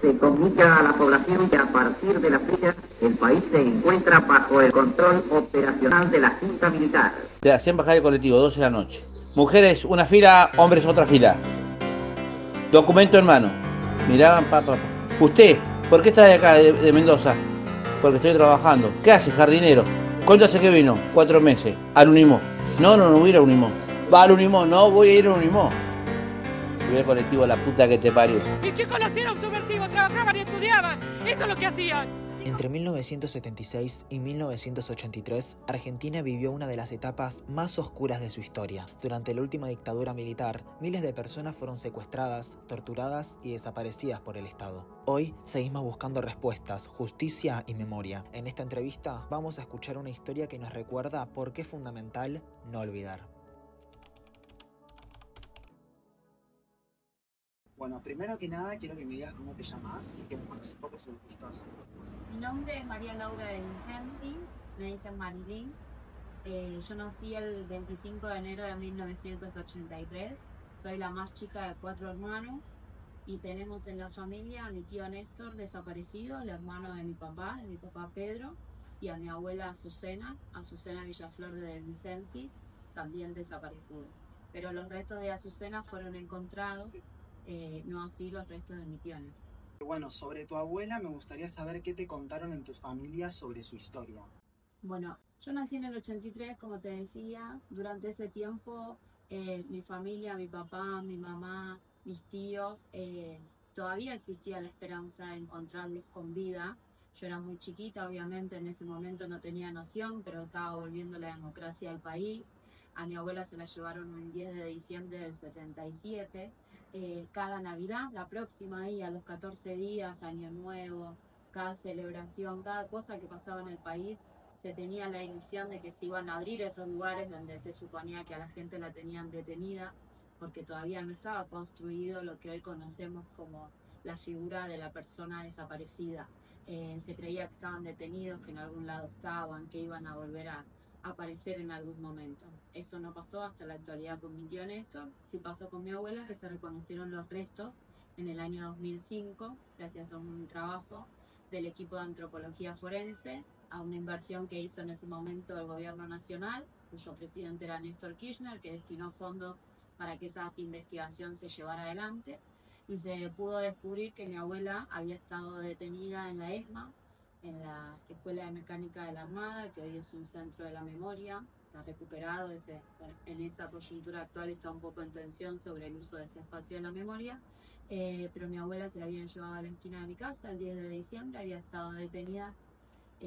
se comunica a la población que a partir de la fecha el país se encuentra bajo el control operacional de la Junta Militar. De la 100 bajar el colectivo, 12 de la noche. Mujeres una fila, hombres otra fila. Documento en mano. Miraban, papá. Usted, ¿por qué está de acá, de Mendoza? Porque estoy trabajando. ¿Qué hace, jardinero? ¿Cuánto hace que vino? 4 meses. Al Unimó. No voy a ir a Unimó. Va al Unimó, no voy a ir a Unimó. Subí al colectivo, la puta que te parió. Mis chicos no eran subversivos, trabajaban y estudiaban. Eso es lo que hacían. Entre 1976 y 1983, Argentina vivió una de las etapas más oscuras de su historia. Durante la última dictadura militar, miles de personas fueron secuestradas, torturadas y desaparecidas por el Estado. Hoy seguimos buscando respuestas, justicia y memoria. En esta entrevista vamos a escuchar una historia que nos recuerda por qué es fundamental no olvidar. Bueno, primero que nada quiero que me digas cómo te llamas y que me cuentes un poco sobre tu historia. Mi nombre es María Laura de Vicenti, me dicen Marilín. Yo nací el 25 de enero de 1983, soy la más chica de 4 hermanos y tenemos en la familia a mi tío Néstor desaparecido, el hermano de mi papá Pedro, y a mi abuela Azucena Villaflor de Vicenti, también desaparecido. Pero los restos de Azucena fueron encontrados. Sí. No así los restos de mi tío Néstor. Bueno, sobre tu abuela me gustaría saber qué te contaron en tu familia sobre su historia. Bueno, yo nací en el 83, como te decía. Durante ese tiempo, mi familia, mi papá, mi mamá, mis tíos, todavía existía la esperanza de encontrarlos con vida. Yo era muy chiquita, obviamente, en ese momento no tenía noción, pero estaba volviendo la democracia al país. A mi abuela se la llevaron un 10 de diciembre del 77. Cada Navidad, la próxima ahí a los 14 días, Año Nuevo, cada celebración, cada cosa que pasaba en el país, se tenía la ilusión de que se iban a abrir esos lugares donde se suponía que a la gente la tenían detenida, porque todavía no estaba construido lo que hoy conocemos como la figura de la persona desaparecida. Se creía que estaban detenidos, que en algún lado estaban, que iban a volver a aparecer en algún momento. Eso no pasó hasta la actualidad con mi tío Néstor. Sí pasó con mi abuela, que se reconocieron los restos en el año 2005, gracias a un trabajo del equipo de antropología forense, a una inversión que hizo en ese momento el gobierno nacional, cuyo presidente era Néstor Kirchner, que destinó fondos para que esa investigación se llevara adelante, y se pudo descubrir que mi abuela había estado detenida en la ESMA, en la Escuela de Mecánica de la Armada, que hoy es un centro de la memoria. Está recuperado, en esta coyuntura actual está un poco en tensión sobre el uso de ese espacio de la memoria, pero mi abuela se la habían llevado a la esquina de mi casa el 10 de diciembre, había estado detenida,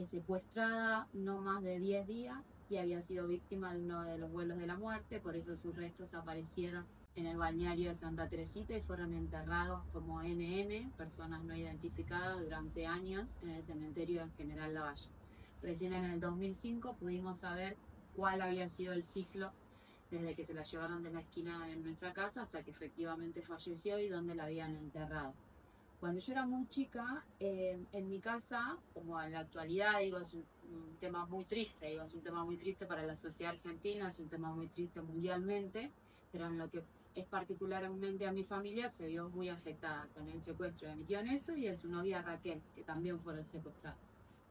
secuestrada no más de 10 días y había sido víctima de uno de los vuelos de la muerte, por eso sus restos aparecieron en el balneario de Santa Teresita y fueron enterrados como NN, personas no identificadas, durante años en el cementerio de General Lavalle. Recién en el 2005 pudimos saber cuál había sido el ciclo desde que se la llevaron de la esquina de nuestra casa hasta que efectivamente falleció y dónde la habían enterrado. Cuando yo era muy chica, en mi casa, como en la actualidad, digo, es un tema muy triste, digo, es un tema muy triste para la sociedad argentina, es un tema muy triste mundialmente, pero en lo que es particularmente a mi familia se vio muy afectada con el secuestro de mi tío Néstor y de su novia Raquel, que también fueron secuestrados.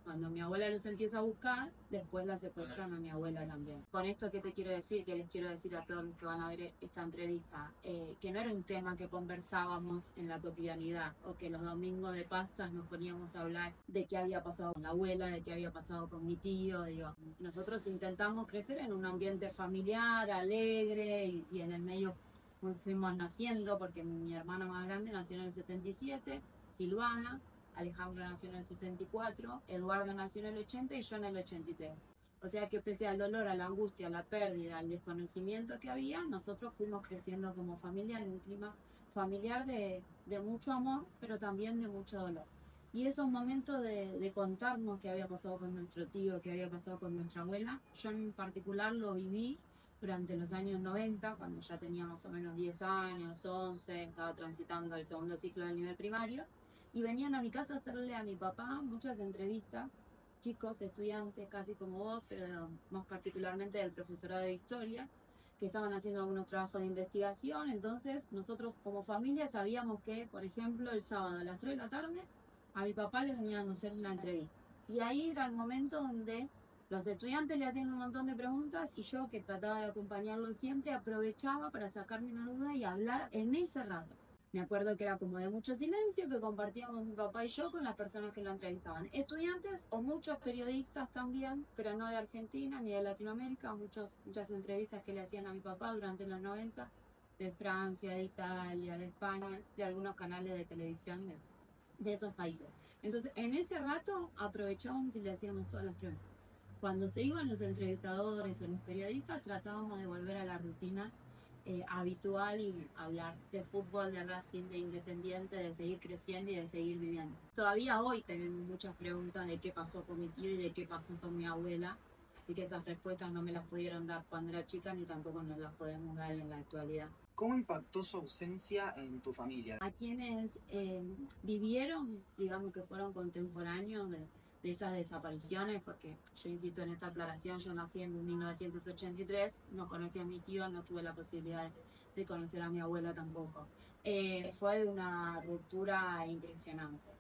Cuando mi abuela los empieza a buscar, después la secuestran a mi abuela también. Con esto, ¿qué te quiero decir? Que les quiero decir a todos los que van a ver esta entrevista, que no era un tema que conversábamos en la cotidianidad, o que los domingos de pastas nos poníamos a hablar de qué había pasado con la abuela, de qué había pasado con mi tío. Digo, nosotros intentamos crecer en un ambiente familiar, alegre, y en el medio fuimos naciendo, porque mi hermana más grande nació en el 77, Silvana. Alejandro nació en el 74, Eduardo nació en el 80 y yo en el 83. O sea que pese al dolor, a la angustia, a la pérdida, al desconocimiento que había, nosotros fuimos creciendo como familia en un clima familiar de mucho amor, pero también de mucho dolor. Y esos momentos de contarnos qué había pasado con nuestro tío, qué había pasado con nuestra abuela, yo en particular lo viví durante los años 90, cuando ya tenía más o menos 10 años, 11, estaba transitando el segundo ciclo del nivel primario, y venían a mi casa a hacerle a mi papá muchas entrevistas, chicos, estudiantes, casi como vos, pero más particularmente del profesorado de historia, que estaban haciendo algunos trabajos de investigación. Entonces nosotros como familia sabíamos que, por ejemplo, el sábado a las 3 de la tarde a mi papá le venían a hacer una entrevista. Y ahí era el momento donde los estudiantes le hacían un montón de preguntas y yo, que trataba de acompañarlo siempre, aprovechaba para sacarme una duda y hablar en ese rato. Me acuerdo que era como de mucho silencio que compartíamos mi papá y yo con las personas que lo entrevistaban. Estudiantes o muchos periodistas también, pero no de Argentina ni de Latinoamérica. Muchas entrevistas que le hacían a mi papá durante los 90, de Francia, de Italia, de España, de algunos canales de televisión de esos países. Entonces, en ese rato aprovechábamos y le hacíamos todas las preguntas. Cuando se iban los entrevistadores o los periodistas, tratábamos de volver a la rutina habitual y hablar de fútbol, de Racing, de Independiente, de seguir creciendo y de seguir viviendo. Todavía hoy tenemos muchas preguntas de qué pasó con mi tío y de qué pasó con mi abuela, así que esas respuestas no me las pudieron dar cuando era chica ni tampoco nos las podemos dar en la actualidad. ¿Cómo impactó su ausencia en tu familia? A quienes vivieron, digamos que fueron contemporáneos de esas desapariciones, porque yo insisto en esta aclaración, yo nací en 1983, no conocí a mi tío, no tuve la posibilidad de conocer a mi abuela tampoco. Fue de una ruptura impresionante.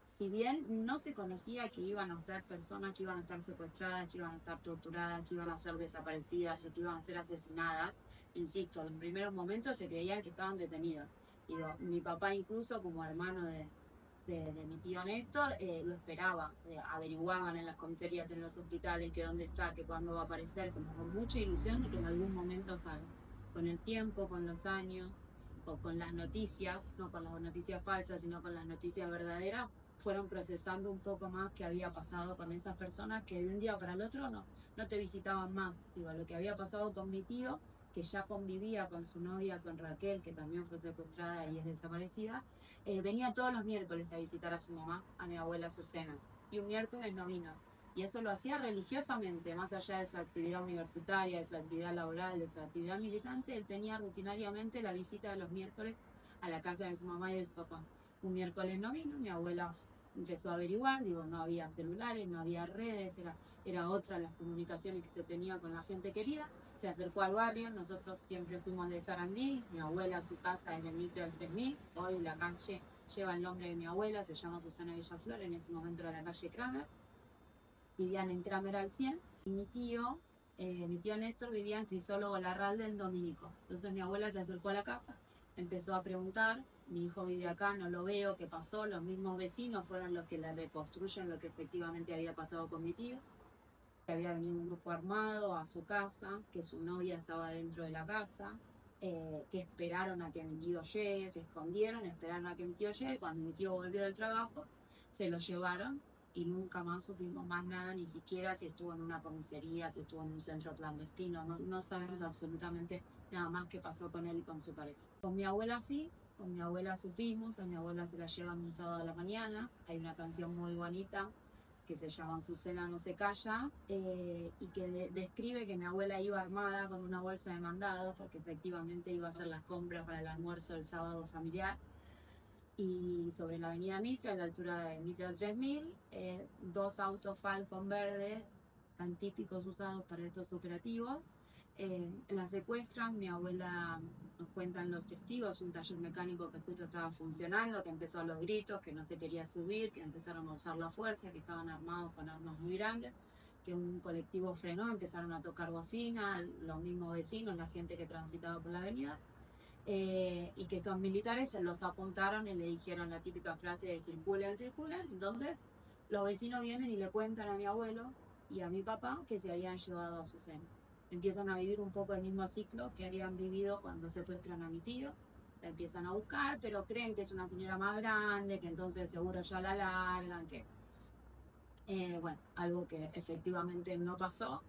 Si bien no se conocía que iban a ser personas que iban a estar secuestradas, que iban a estar torturadas, que iban a ser desaparecidas o que iban a ser asesinadas, insisto, en los primeros momentos se creían que estaban detenidos. Digo, mi papá incluso como hermano de mi tío Néstor, lo esperaba, averiguaban en las comisarías, en los hospitales, que dónde está, que cuándo va a aparecer, como con mucha ilusión de que en algún momento salga. Con el tiempo, con los años, con las noticias, no con las noticias falsas, sino con las noticias verdaderas, fueron procesando un poco más qué había pasado con esas personas que de un día para el otro no te visitaban más. Digo, lo que había pasado con mi tío, que ya convivía con su novia, con Raquel, que también fue secuestrada y es desaparecida, venía todos los miércoles a visitar a su mamá, a mi abuela Azucena, y un miércoles no vino. Y eso lo hacía religiosamente, más allá de su actividad universitaria, de su actividad laboral, de su actividad militante, él tenía rutinariamente la visita de los miércoles a la casa de su mamá y de su papá. Un miércoles no vino, mi abuela empezó a averiguar, digo, no había celulares, no había redes, era otra las comunicaciones que se tenía con la gente querida. Se acercó al barrio, nosotros siempre fuimos de Sarandí, mi abuela, su casa en el micro del 3000, hoy la calle lleva el nombre de mi abuela, se llama Susana Villaflor, en ese momento era la calle Kramer, vivían en Kramer al 100, y mi tío Néstor vivía en Crisólogo Larralde, en Dominico. Entonces mi abuela se acercó a la casa, empezó a preguntar, mi hijo vive acá, no lo veo, ¿qué pasó? Los mismos vecinos fueron los que le reconstruyen lo que efectivamente había pasado con mi tío. Que había venido un grupo armado a su casa, que su novia estaba dentro de la casa, que esperaron a que mi tío llegue, se escondieron, esperaron a que mi tío llegue. Cuando mi tío volvió del trabajo, se lo llevaron y nunca más supimos más nada, ni siquiera si estuvo en una comisaría, si estuvo en un centro clandestino, no sabemos absolutamente nada más qué pasó con él y con su pareja. Con mi abuela sí, con mi abuela supimos, a mi abuela se la llevan un sábado a la mañana, hay una canción muy bonita que se llama Azucena no se calla, y que describe que mi abuela iba armada con una bolsa de mandado, porque efectivamente iba a hacer las compras para el almuerzo del sábado familiar, y sobre la avenida Mitre, a la altura de Mitre al 3000, dos autos Falcon verdes, tan típicos usados para estos operativos, la secuestran. Mi abuela, nos cuentan los testigos, un taller mecánico que justo estaba funcionando, que empezó a los gritos, que no se quería subir, que empezaron a usar la fuerza, que estaban armados con armas muy grandes, que un colectivo frenó, empezaron a tocar bocina, los mismos vecinos, la gente que transitaba por la avenida, y que estos militares se los apuntaron y le dijeron la típica frase de circulen, circulen. Entonces los vecinos vienen y le cuentan a mi abuelo y a mi papá que se habían llevado a Azucena. Empiezan a vivir un poco el mismo ciclo que habían vivido cuando secuestran a mi tío. La empiezan a buscar, pero creen que es una señora más grande, que entonces seguro ya la largan, que bueno, algo que efectivamente no pasó.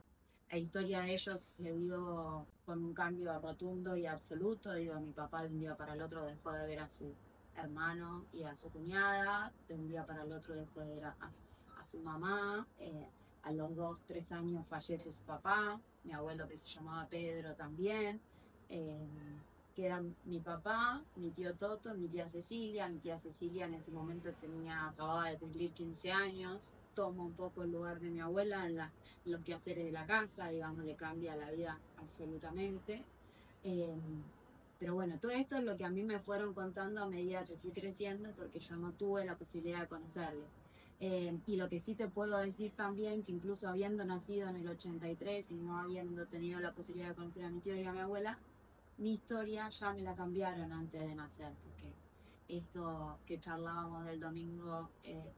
La historia de ellos se dio con un cambio rotundo y absoluto. Digo, mi papá de un día para el otro dejó de ver a su hermano y a su cuñada, de un día para el otro dejó de ver a su mamá, a los 2, 3 años fallece su papá, mi abuelo que se llamaba Pedro también, quedan mi papá, mi tío Toto, mi tía Cecilia en ese momento acababa de cumplir 15 años, toma un poco el lugar de mi abuela en los quehaceres de la casa, digamos, le cambia la vida absolutamente. Pero bueno, todo esto es lo que a mí me fueron contando a medida que fui creciendo, porque yo no tuve la posibilidad de conocerlo. Y lo que sí te puedo decir también, que incluso habiendo nacido en el 83 y no habiendo tenido la posibilidad de conocer a mi tío y a mi abuela, mi historia ya me la cambiaron antes de nacer, porque esto que charlábamos del domingo,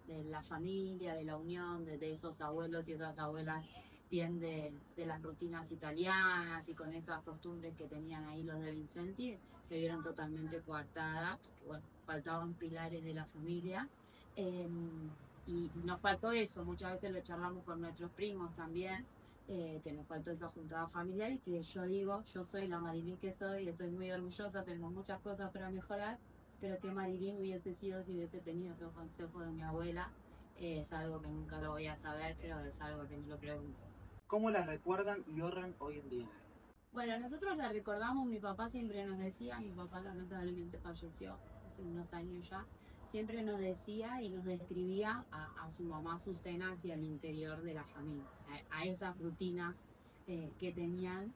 de la familia, de la unión, de esos abuelos y esas abuelas, bien de las rutinas italianas y con esas costumbres que tenían ahí los de Vincenti, se vieron totalmente coartadas, porque bueno, faltaban pilares de la familia. Y nos faltó eso, muchas veces lo charlamos con nuestros primos también, que nos faltó esa juntada familiar y que yo digo, yo soy la Marilyn que soy, estoy muy orgullosa, tengo muchas cosas para mejorar, pero que Marilyn hubiese sido si hubiese tenido los consejos de mi abuela, es algo que nunca lo voy a saber, pero es algo que me lo pregunto. ¿Cómo la recuerdan y honran hoy en día? Bueno, nosotros la recordamos, mi papá siempre nos decía, mi papá lamentablemente falleció hace unos años ya, siempre nos decía y nos describía a su mamá Azucena hacia el interior de la familia, a esas rutinas que tenían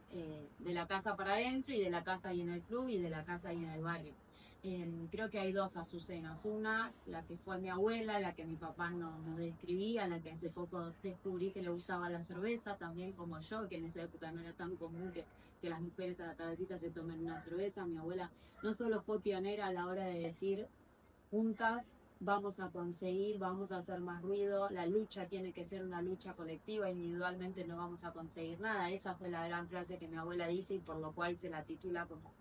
de la casa para adentro y de la casa ahí en el club y de la casa ahí en el barrio. Creo que hay dos Azucenas, una, la que fue mi abuela, la que mi papá nos describía, la que hace poco descubrí que le gustaba la cerveza, también como yo, que en esa época no era tan común que las mujeres a la tardecita se tomen una cerveza. Mi abuela no solo fue pionera a la hora de decir, juntas vamos a conseguir, vamos a hacer más ruido, la lucha tiene que ser una lucha colectiva, individualmente no vamos a conseguir nada. Esa fue la gran frase que mi abuela dice y por lo cual se la titula como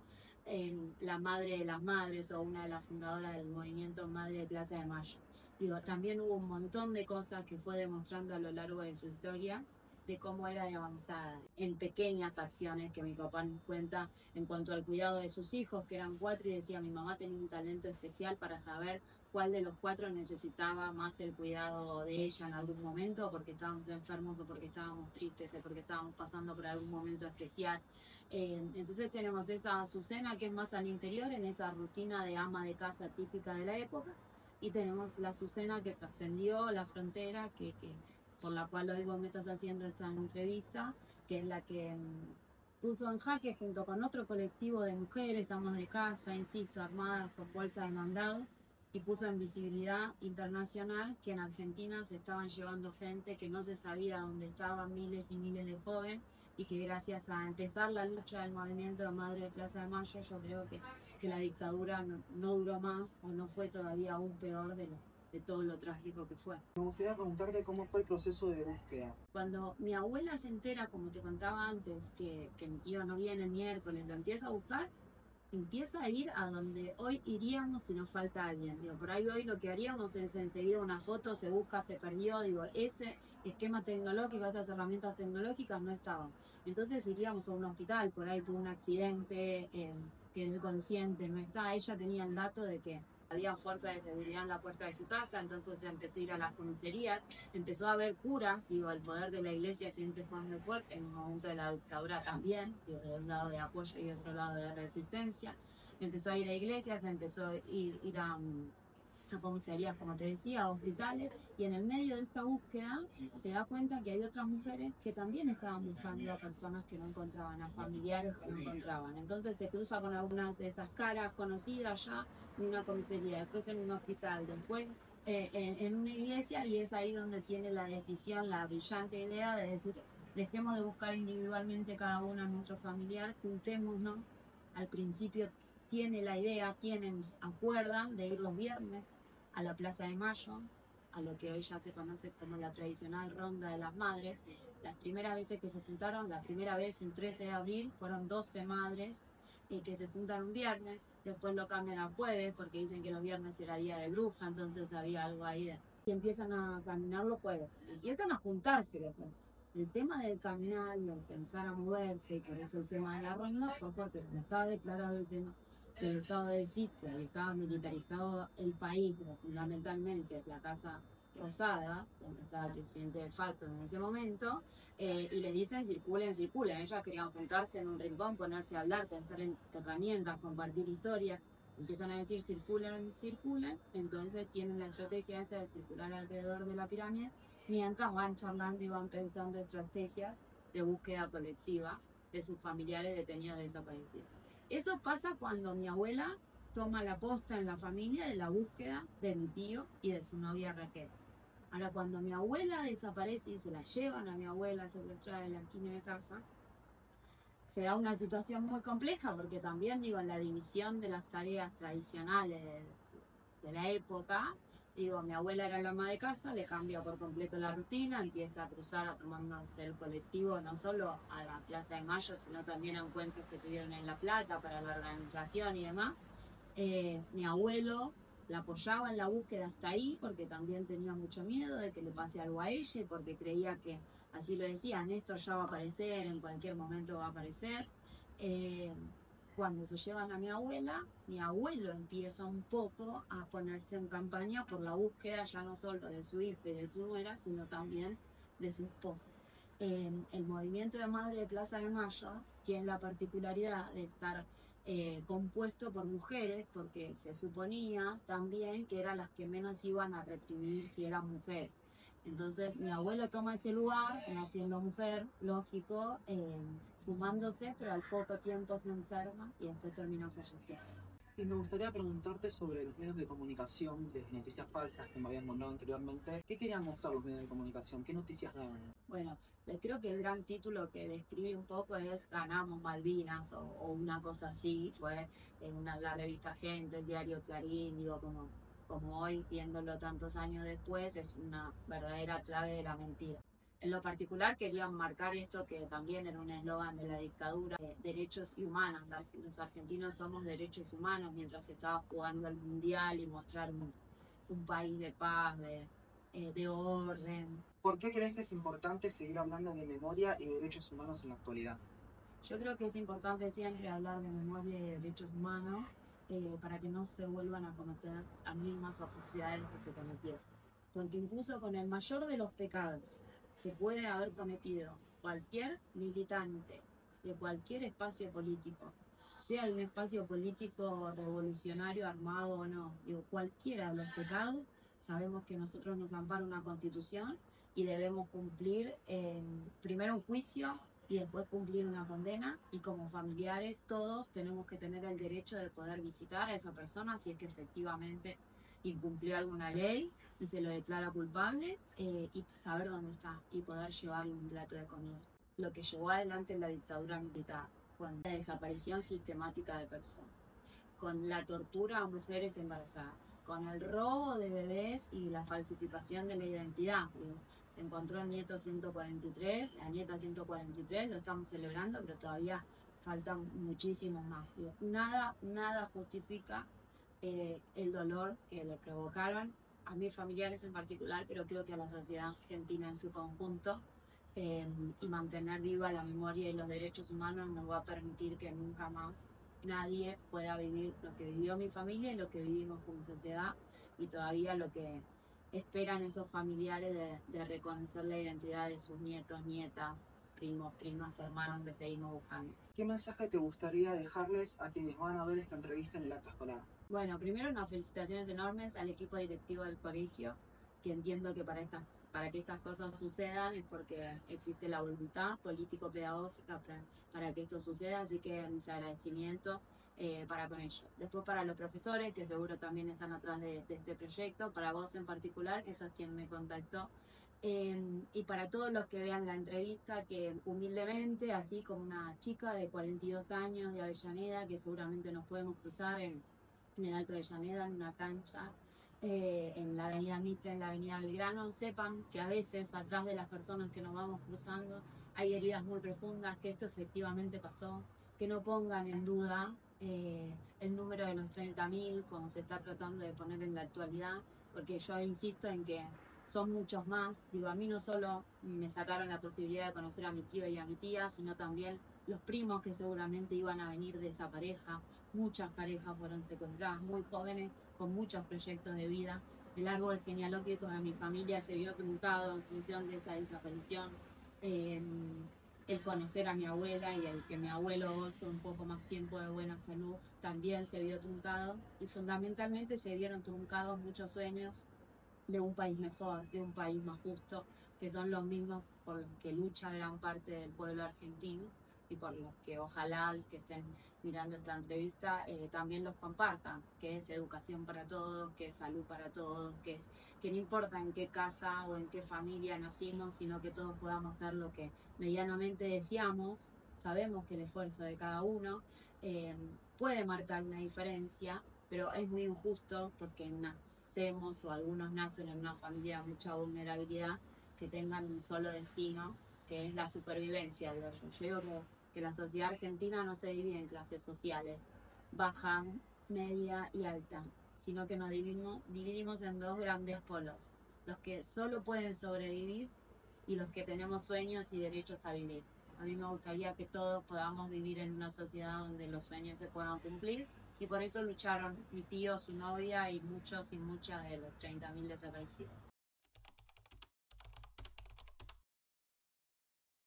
la madre de las madres o una de las fundadoras del movimiento Madre de Plaza de Mayo. Digo, también hubo un montón de cosas que fue demostrando a lo largo de su historia de cómo era de avanzada en pequeñas acciones que mi papá nos cuenta en cuanto al cuidado de sus hijos, que eran 4, y decía, mi mamá tenía un talento especial para saber cuál de los 4 necesitaba más el cuidado de ella en algún momento, porque estábamos enfermos, o porque estábamos tristes, o porque estábamos pasando por algún momento especial. Entonces tenemos esa Azucena que es más al interior, en esa rutina de ama de casa típica de la época, y tenemos la Azucena que trascendió la frontera, que por la cual hoy vos me estás haciendo esta entrevista, que es la que puso en jaque junto con otro colectivo de mujeres, amas de casa, insisto, armadas con bolsa de mandado, y puso en visibilidad internacional que en Argentina se estaban llevando gente que no se sabía dónde estaban, miles y miles de jóvenes, y que gracias a empezar la lucha del movimiento de Madre de Plaza de Mayo, yo creo que la dictadura no duró más o no fue todavía aún peor de todo lo trágico que fue. Me gustaría preguntarte cómo fue el proceso de búsqueda. Cuando mi abuela se entera, como te contaba antes, que mi tío no viene el miércoles, lo empieza a buscar, empieza a ir a donde hoy iríamos si nos falta alguien. Digo, por ahí hoy lo que haríamos es enseguida una foto, se busca, se perdió, digo, ese esquema tecnológico, esas herramientas tecnológicas no estaban. Entonces iríamos a un hospital, por ahí tuvo un accidente, quedó inconsciente, no está. Ella tenía el dato de que había fuerza de seguridad en la puerta de su casa, entonces empezó a ir a las comisarías, empezó a haber curas, digo, el poder de la iglesia siempre fue muy fuerte, en el momento de la dictadura también, digo, de un lado de apoyo y de otro lado de resistencia, empezó a ir a iglesias, empezó a ir a comisarías, como te decía, a hospitales, y en el medio de esta búsqueda se da cuenta que hay otras mujeres que también estaban buscando a personas que no encontraban, a familiares que no encontraban. Entonces se cruza con algunas de esas caras conocidas ya en una comisaría, después en un hospital, después en una iglesia, y es ahí donde tiene la decisión, la brillante idea de decir, dejemos de buscar individualmente cada una a nuestro familiar, juntémonos. Al principio tiene la idea, acuerdan de ir los viernes a la Plaza de Mayo, a lo que hoy ya se conoce como la tradicional Ronda de las Madres. Las primeras veces que se juntaron, la primera vez un 13 de abril, fueron 12 madres que se juntan un viernes, después lo cambian a jueves porque dicen que los viernes era día de bruja, entonces había algo ahí y empiezan a caminar los jueves, empiezan a juntarse los jueves. El tema del caminar y el pensar a moverse, y por eso el tema de la ronda, fue porque no estaba declarado el tema del estado de sitio y estaba militarizado el país, pero fundamentalmente la Casa Rosada, donde estaba el presidente de facto en ese momento, y les dicen circulen, circulen. Ellas querían juntarse en un rincón, ponerse a hablar, pensar en herramientas, compartir historias. empiezan a decir circulan, circulan, entonces tienen la estrategia esa de circular alrededor de la pirámide, mientras van charlando y van pensando estrategias de búsqueda colectiva de sus familiares detenidos desaparecidos. Eso pasa cuando mi abuela toma la posta en la familia de la búsqueda de mi tío y de su novia Raquel. Ahora, cuando mi abuela desaparece y se la llevan a mi abuela secuestrada de la esquina de casa, se da una situación muy compleja porque también, digo, en la división de las tareas tradicionales de la época, digo, mi abuela era la ama de casa, le cambia por completo la rutina, empieza a cruzar a tomándose el colectivo no solo a la Plaza de Mayo, sino también a encuentros que tuvieron en La Plata para la organización y demás. Mi abuelo la apoyaba en la búsqueda hasta ahí porque también tenía mucho miedo de que le pase algo a ella, porque creía que, así lo decía, Néstor ya va a aparecer, en cualquier momento va a aparecer. Cuando se llevan a mi abuela, mi abuelo empieza un poco a ponerse en campaña por la búsqueda ya no solo de su hijo y de su nuera, sino también de su esposa. El movimiento de Madre de Plaza de Mayo tiene la particularidad de estar compuesto por mujeres, porque se suponía también que eran las que menos iban a reprimir si eran mujeres. Entonces mi abuelo toma ese lugar, no siendo mujer, lógico, sumándose, pero al poco tiempo se enferma y después terminó falleciendo. Y me gustaría preguntarte sobre los medios de comunicación, de noticias falsas que me habían nombrado anteriormente. ¿Qué querían mostrar los medios de comunicación? ¿Qué noticias daban? Bueno, creo que el gran título que describe un poco es Ganamos Malvinas o una cosa así. Fue en la revista Gente, el diario Clarín, digo, como hoy, viéndolo tantos años después, es una verdadera clave de la mentira. En lo particular querían marcar esto que también era un eslogan de la dictadura, derechos y humanos. Los argentinos somos derechos humanos, mientras se estaba jugando el mundial y mostrar un país de paz, de orden. ¿Por qué crees que es importante seguir hablando de memoria y derechos humanos en la actualidad? Yo creo que es importante siempre hablar de memoria y de derechos humanos para que no se vuelvan a cometer las mismas atrocidades que se cometieron. Porque incluso con el mayor de los pecados que puede haber cometido cualquier militante de cualquier espacio político, sea un espacio político revolucionario, armado o no, digo, cualquiera de los pecados, sabemos que nosotros nos ampara una constitución y debemos cumplir primero un juicio y después cumplir una condena, y como familiares todos tenemos que tener el derecho de poder visitar a esa persona si es que efectivamente incumplió alguna ley y se lo declara culpable, y saber dónde está y poder llevarle un plato de comida. Lo que llevó adelante la dictadura militar, con la desaparición sistemática de personas, con la tortura a mujeres embarazadas, con el robo de bebés y la falsificación de la identidad. Se encontró el nieto 143, la nieta 143, lo estamos celebrando, pero todavía faltan muchísimos más. Nada justifica el dolor que le provocaron a mis familiares en particular, pero creo que a la sociedad argentina en su conjunto, y mantener viva la memoria y los derechos humanos nos va a permitir que nunca más nadie pueda vivir lo que vivió mi familia y lo que vivimos como sociedad, y todavía lo que esperan esos familiares de reconocer la identidad de sus nietos, nietas, primos, primas, hermanos que seguimos buscando. ¿Qué mensaje te gustaría dejarles a quienes van a ver esta entrevista en el acto escolar? Bueno, primero unas felicitaciones enormes al equipo directivo del colegio, que entiendo que para que estas cosas sucedan es porque existe la voluntad político-pedagógica para que esto suceda, así que mis agradecimientos para con ellos. Después para los profesores, que seguro también están atrás de este proyecto, para vos en particular, que sos quien me contactó, y para todos los que vean la entrevista, que humildemente, así como una chica de 42 años de Avellaneda, que seguramente nos podemos cruzar en el Alto de Avellaneda, en una cancha, en la avenida Mitre, en la avenida Belgrano, sepan que a veces atrás de las personas que nos vamos cruzando hay heridas muy profundas, que esto efectivamente pasó, que no pongan en duda el número de los 30.000 como se está tratando de poner en la actualidad, porque yo insisto en que son muchos más. Digo, a mí no solo me sacaron la posibilidad de conocer a mi tío y a mi tía, sino también los primos que seguramente iban a venir de esa pareja. Muchas parejas fueron secuestradas, muy jóvenes, con muchos proyectos de vida. El árbol genealógico de mi familia se vio truncado en función de esa desaparición. el conocer a mi abuela y el que mi abuelo goce un poco más tiempo de buena salud también se vio truncado, y fundamentalmente se vieron truncados muchos sueños de un país mejor, de un país más justo, que son los mismos por los que lucha gran parte del pueblo argentino y por los que ojalá los que estén mirando esta entrevista también los compartan, que es educación para todos, que es salud para todos, que no importa en qué casa o en qué familia nacimos, sino que todos podamos ser lo que medianamente deseamos. Sabemos que el esfuerzo de cada uno puede marcar una diferencia, pero es muy injusto porque nacemos o algunos nacen en una familia de mucha vulnerabilidad, que tengan un solo destino, que es la supervivencia, digo yo. Yo digo que la sociedad argentina no se divide en clases sociales, baja, media y alta, sino que nos dividimos en dos grandes polos, los que solo pueden sobrevivir y los que tenemos sueños y derechos a vivir. A mí me gustaría que todos podamos vivir en una sociedad donde los sueños se puedan cumplir, y por eso lucharon mi tío, su novia y muchos y muchas de los 30.000 desaparecidos.